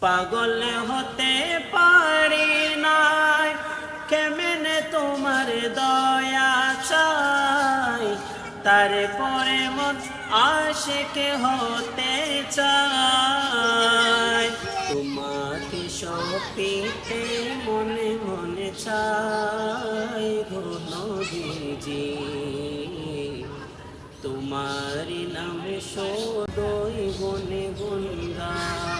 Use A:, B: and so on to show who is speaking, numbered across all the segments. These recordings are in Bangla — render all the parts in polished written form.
A: পাগল হতে পারি নাই, কেমনে তোমার দয়া চাই, তারপরে মন আশিক হতে চাই। তোমাকে সপিতে মনে মনে চাই গো নবীজি, তোমার নামে সদয় গুনে গুন গাই।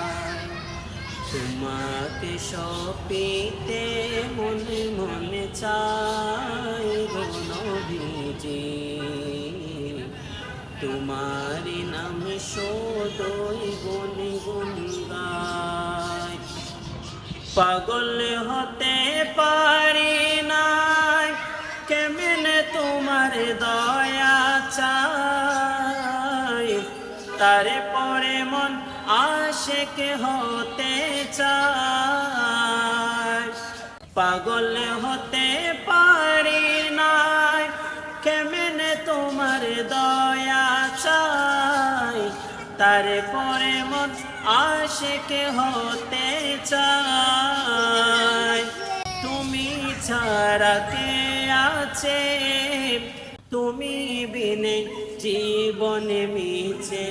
A: তোমাকে সপিতে মনে মনে চাই গো নবীজি, তোমার নামে সদয় গুনে গুন গাই। পাগল হতে পারি নাই, কেমনে তোমার দয়া চাই, তারপরে মন আশিক হতে চাই। পাগল হতে পারি নাই, কেমনে তোমার দয়া চাই, তারপরে মন আশিক হতে চাই। তুমি ছাড়া কে আছে, তুমি বিনে জীবন মিছে,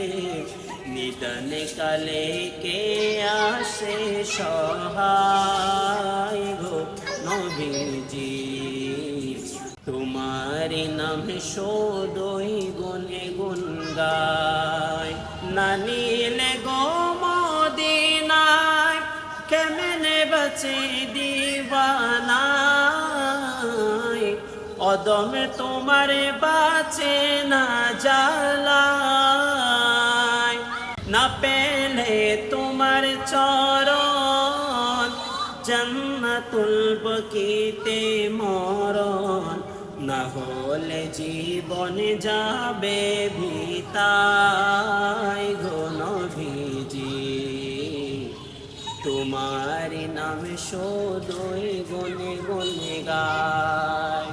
A: নিদান কালে কে আসে সহায় গো নবীজি, তোমার নাম সদয় গুনে গুন গাই। না নিলে গো মদিনায়, কেমনে বাঁচে দিবানায়, অদম তোমার বাঁচে না জ্বালায়। না পেলে তোমার চরণ, জান্নাতুল বাকিতে মরণ, না হলে জীবন যাবে ভিতায় গো নবীজি, তোমার নাম সদয় গুনে গুনে গাই।